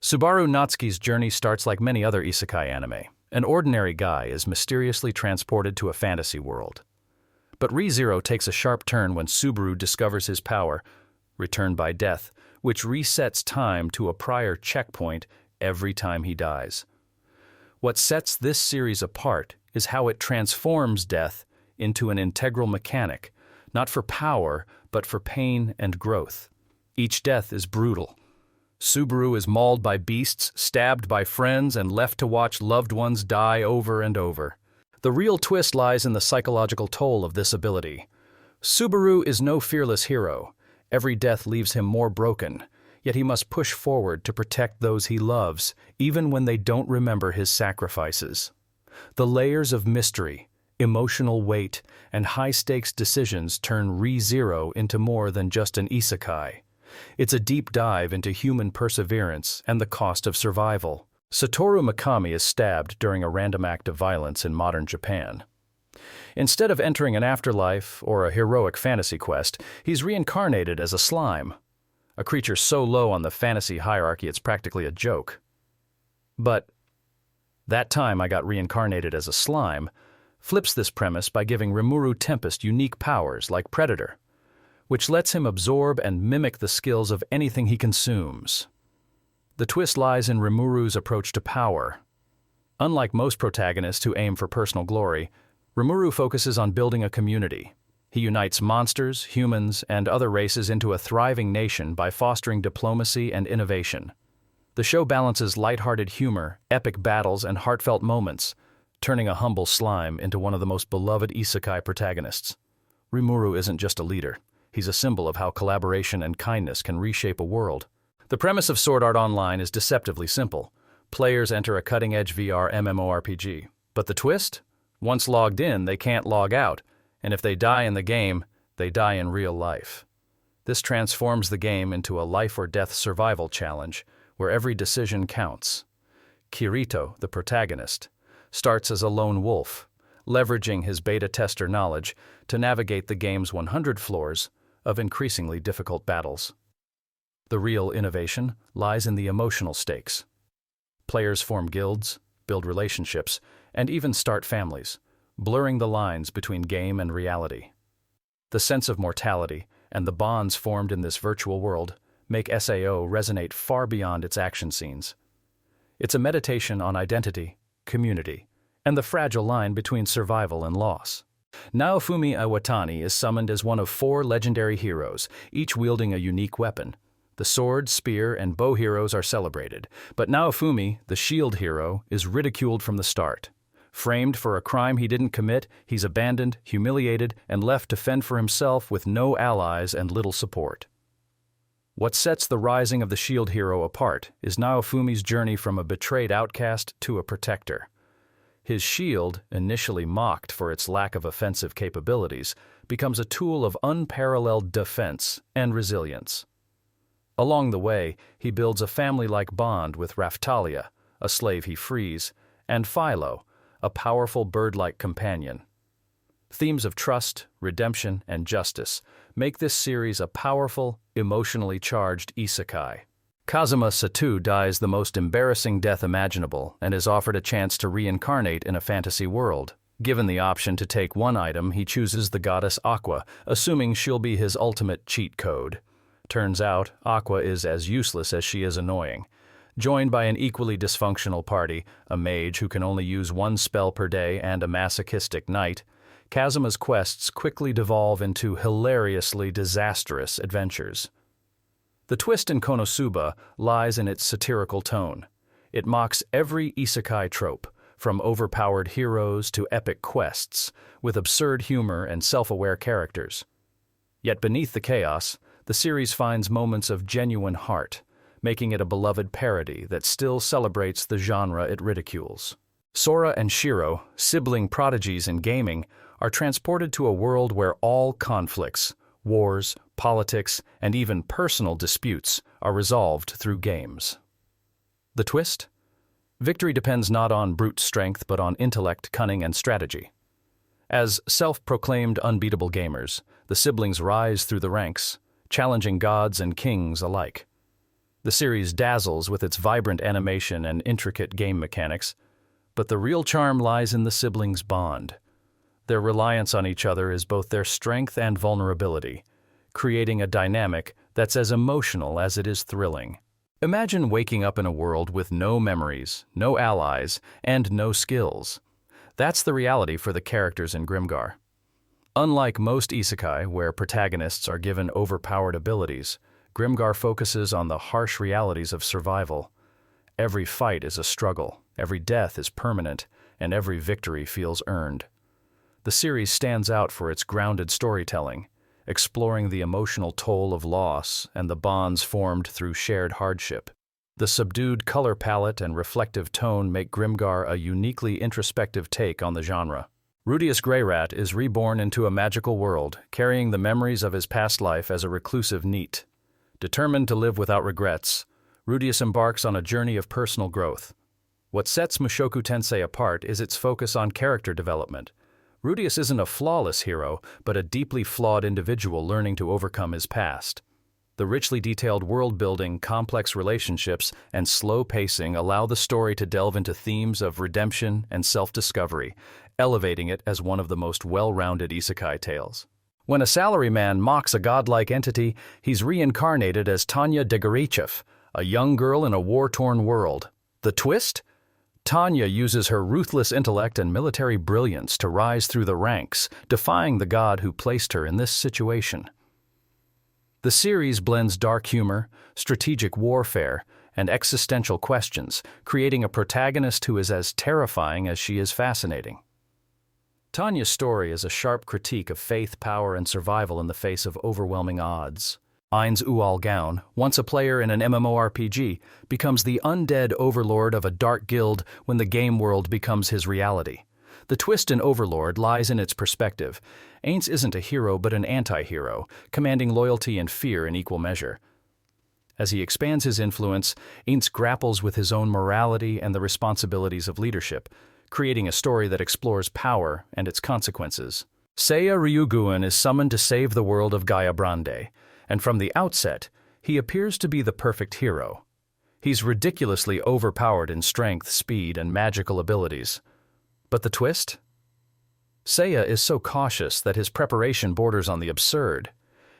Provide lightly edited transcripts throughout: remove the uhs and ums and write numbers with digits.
Subaru Natsuki's journey starts like many other isekai anime. An ordinary guy is mysteriously transported to a fantasy world. But ReZero takes a sharp turn when Subaru discovers his power, Return by Death, which resets time to a prior checkpoint every time he dies. What sets this series apart is how it transforms death into an integral mechanic, not for power, but for pain and growth. Each death is brutal. Subaru is mauled by beasts, stabbed by friends, and left to watch loved ones die over and over. The real twist lies in the psychological toll of this ability. Subaru is no fearless hero. Every death leaves him more broken, yet he must push forward to protect those he loves, even when they don't remember his sacrifices. The layers of mystery, emotional weight, and high-stakes decisions turn ReZero into more than just an isekai. It's a deep dive into human perseverance and the cost of survival. Satoru Mikami is stabbed during a random act of violence in modern Japan. Instead of entering an afterlife or a heroic fantasy quest, he's reincarnated as a slime, a creature so low on the fantasy hierarchy it's practically a joke. But That Time I Got Reincarnated as a Slime flips this premise by giving Rimuru Tempest unique powers like Predator, which lets him absorb and mimic the skills of anything he consumes. The twist lies in Rimuru's approach to power. Unlike most protagonists who aim for personal glory, Rimuru focuses on building a community. He unites monsters, humans, and other races into a thriving nation by fostering diplomacy and innovation. The show balances lighthearted humor, epic battles, and heartfelt moments, turning a humble slime into one of the most beloved isekai protagonists. Rimuru isn't just a leader. He's a symbol of how collaboration and kindness can reshape a world. The premise of Sword Art Online is deceptively simple. Players enter a cutting-edge VR MMORPG. But the twist? Once logged in, they can't log out, and if they die in the game, they die in real life. This transforms the game into a life-or-death survival challenge, where every decision counts. Kirito, the protagonist, starts as a lone wolf, leveraging his beta tester knowledge to navigate the game's 100 floors of increasingly difficult battles. The real innovation lies in the emotional stakes. Players form guilds, build relationships, and even start families, blurring the lines between game and reality. The sense of mortality and the bonds formed in this virtual world make SAO resonate far beyond its action scenes. It's a meditation on identity, community, and the fragile line between survival and loss. Naofumi Iwatani is summoned as one of 4 legendary heroes, each wielding a unique weapon. The sword, spear, and bow heroes are celebrated, but Naofumi, the shield hero, is ridiculed from the start. Framed for a crime he didn't commit, he's abandoned, humiliated, and left to fend for himself with no allies and little support. What sets the rising of the shield hero apart is Naofumi's journey from a betrayed outcast to a protector. His shield, initially mocked for its lack of offensive capabilities, becomes a tool of unparalleled defense and resilience. Along the way, he builds a family-like bond with Raftalia, a slave he frees, and Philo, a powerful bird-like companion. Themes of trust, redemption, and justice make this series a powerful, emotionally charged isekai. Kazuma Satu dies the most embarrassing death imaginable and is offered a chance to reincarnate in a fantasy world. Given the option to take one item, he chooses the goddess Aqua, assuming she'll be his ultimate cheat code. Turns out, Aqua is as useless as she is annoying. Joined by an equally dysfunctional party, a mage who can only use one spell per day and a masochistic knight, Kazuma's quests quickly devolve into hilariously disastrous adventures. The twist in Konosuba lies in its satirical tone. It mocks every isekai trope, from overpowered heroes to epic quests, with absurd humor and self-aware characters. Yet beneath the chaos, the series finds moments of genuine heart, making it a beloved parody that still celebrates the genre it ridicules. Sora and Shiro, sibling prodigies in gaming, are transported to a world where all conflicts, wars, politics, and even personal disputes are resolved through games. The twist? Victory depends not on brute strength but on intellect, cunning, and strategy. As self-proclaimed unbeatable gamers, the siblings rise through the ranks, challenging gods and kings alike. The series dazzles with its vibrant animation and intricate game mechanics, but the real charm lies in the siblings' bond. Their reliance on each other is both their strength and vulnerability, creating a dynamic that's as emotional as it is thrilling. Imagine waking up in a world with no memories, no allies, and no skills. That's the reality for the characters in Grimgar. Unlike most isekai, where protagonists are given overpowered abilities, Grimgar focuses on the harsh realities of survival. Every fight is a struggle, every death is permanent, and every victory feels earned. The series stands out for its grounded storytelling, exploring the emotional toll of loss and the bonds formed through shared hardship. The subdued color palette and reflective tone make Grimgar a uniquely introspective take on the genre. Rudius Greyrat is reborn into a magical world, carrying the memories of his past life as a reclusive NEET. Determined to live without regrets, Rudius embarks on a journey of personal growth. What sets Mushoku Tensei apart is its focus on character development. Rudius isn't a flawless hero, but a deeply flawed individual learning to overcome his past. The richly detailed world-building, complex relationships, and slow pacing allow the story to delve into themes of redemption and self-discovery, elevating it as one of the most well-rounded isekai tales. When a salaryman mocks a godlike entity, he's reincarnated as Tanya Degarichev, a young girl in a war-torn world. The twist? Tanya uses her ruthless intellect and military brilliance to rise through the ranks, defying the god who placed her in this situation. The series blends dark humor, strategic warfare, and existential questions, creating a protagonist who is as terrifying as she is fascinating. Tanya's story is a sharp critique of faith, power, and survival in the face of overwhelming odds. Ainz Ual Gaon, once a player in an MMORPG, becomes the undead overlord of a dark guild when the game world becomes his reality. The twist in Overlord lies in its perspective. Ainz isn't a hero but an anti-hero, commanding loyalty and fear in equal measure. As he expands his influence, Ainz grapples with his own morality and the responsibilities of leadership, creating a story that explores power and its consequences. Seiya Ryuguin is summoned to save the world of Gaia Brande, and from the outset, he appears to be the perfect hero. He's ridiculously overpowered in strength, speed, and magical abilities. But the twist? Seiya is so cautious that his preparation borders on the absurd.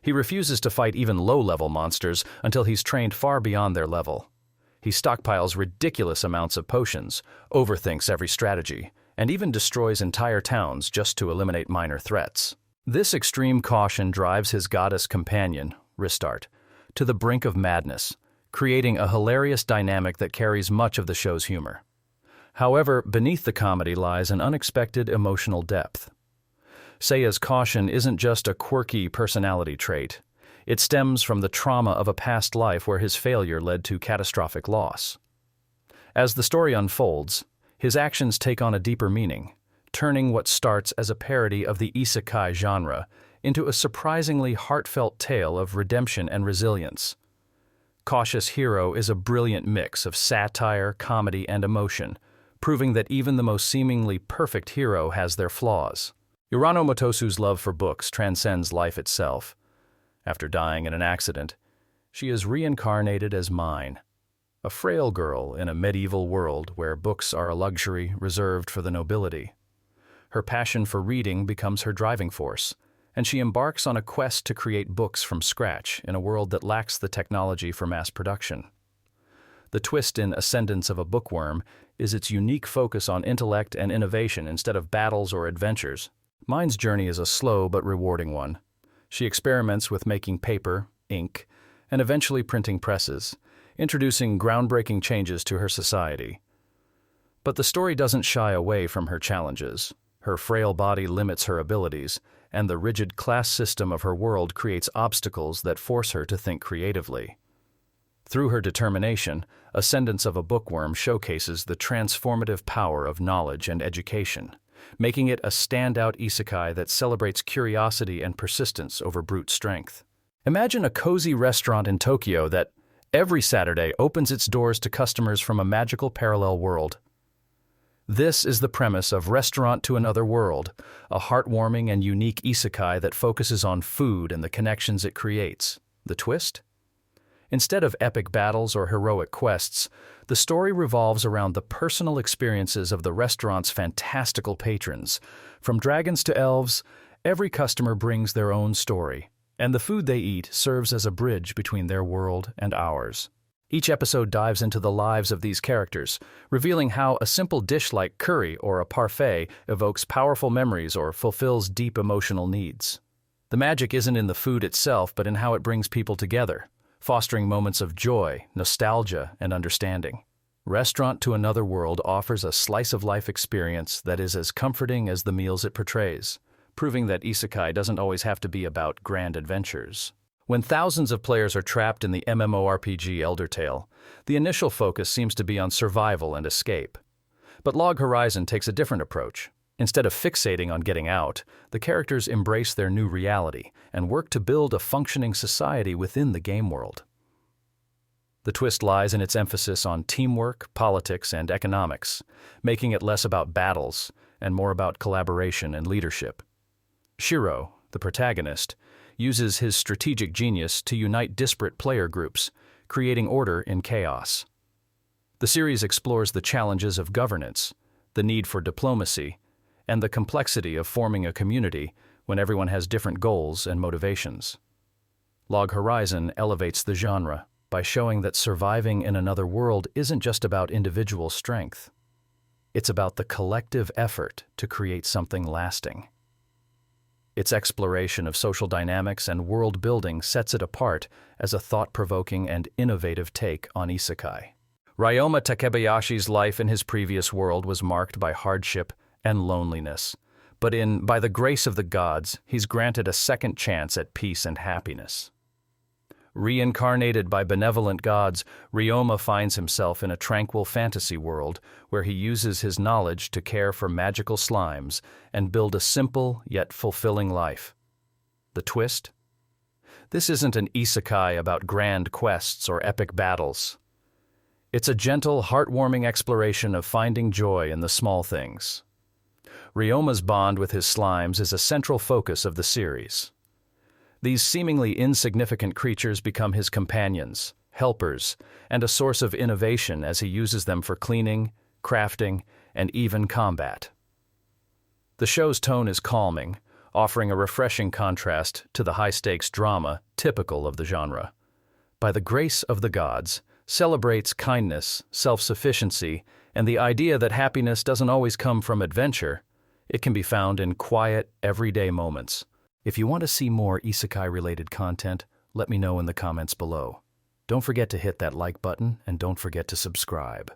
He refuses to fight even low-level monsters until he's trained far beyond their level. He stockpiles ridiculous amounts of potions, overthinks every strategy, and even destroys entire towns just to eliminate minor threats. This extreme caution drives his goddess companion, Ristart, to the brink of madness, creating a hilarious dynamic that carries much of the show's humor. However, beneath the comedy lies an unexpected emotional depth. Seiya's caution isn't just a quirky personality trait. It stems from the trauma of a past life where his failure led to catastrophic loss. As the story unfolds, his actions take on a deeper meaning, turning what starts as a parody of the isekai genre into a surprisingly heartfelt tale of redemption and resilience. Cautious Hero is a brilliant mix of satire, comedy, and emotion, proving that even the most seemingly perfect hero has their flaws. Urano Motosu's love for books transcends life itself. After dying in an accident, she is reincarnated as Mine, a frail girl in a medieval world where books are a luxury reserved for the nobility. Her passion for reading becomes her driving force, and she embarks on a quest to create books from scratch in a world that lacks the technology for mass production. The twist in Ascendance of a Bookworm is its unique focus on intellect and innovation instead of battles or adventures. Mine's journey is a slow but rewarding one. She experiments with making paper, ink, and eventually printing presses, introducing groundbreaking changes to her society. But the story doesn't shy away from her challenges. Her frail body limits her abilities, and the rigid class system of her world creates obstacles that force her to think creatively. Through her determination, Ascendance of a Bookworm showcases the transformative power of knowledge and education, making it a standout isekai that celebrates curiosity and persistence over brute strength. Imagine a cozy restaurant in Tokyo that, every Saturday, opens its doors to customers from a magical parallel world. This is the premise of Restaurant to Another World, a heartwarming and unique isekai that focuses on food and the connections it creates. The twist? Instead of epic battles or heroic quests, the story revolves around the personal experiences of the restaurant's fantastical patrons. From dragons to elves, every customer brings their own story, and the food they eat serves as a bridge between their world and ours. Each episode dives into the lives of these characters, revealing how a simple dish like curry or a parfait evokes powerful memories or fulfills deep emotional needs. The magic isn't in the food itself, but in how it brings people together, fostering moments of joy, nostalgia, and understanding. Restaurant to Another World offers a slice-of-life experience that is as comforting as the meals it portrays, proving that isekai doesn't always have to be about grand adventures. When thousands of players are trapped in the MMORPG Elder Tale, the initial focus seems to be on survival and escape. But Log Horizon takes a different approach. Instead of fixating on getting out, the characters embrace their new reality and work to build a functioning society within the game world. The twist lies in its emphasis on teamwork, politics, and economics, making it less about battles and more about collaboration and leadership. Shiro, the protagonist, uses his strategic genius to unite disparate player groups, creating order in chaos. The series explores the challenges of governance, the need for diplomacy, and the complexity of forming a community when everyone has different goals and motivations. Log Horizon elevates the genre by showing that surviving in another world isn't just about individual strength. It's about the collective effort to create something lasting. Its exploration of social dynamics and world building sets it apart as a thought-provoking and innovative take on isekai. Ryoma Takebayashi's life in his previous world was marked by hardship and loneliness, but by the grace of the gods, he's granted a second chance at peace and happiness. Reincarnated by benevolent gods, Ryoma finds himself in a tranquil fantasy world where he uses his knowledge to care for magical slimes and build a simple yet fulfilling life. The twist? This isn't an isekai about grand quests or epic battles. It's a gentle, heartwarming exploration of finding joy in the small things. Ryoma's bond with his slimes is a central focus of the series. These seemingly insignificant creatures become his companions, helpers, and a source of innovation as he uses them for cleaning, crafting, and even combat. The show's tone is calming, offering a refreshing contrast to the high-stakes drama typical of the genre. By the grace of the gods, celebrates kindness, self-sufficiency, and the idea that happiness doesn't always come from adventure. It can be found in quiet, everyday moments. If you want to see more isekai-related content, let me know in the comments below. Don't forget to hit that like button and don't forget to subscribe.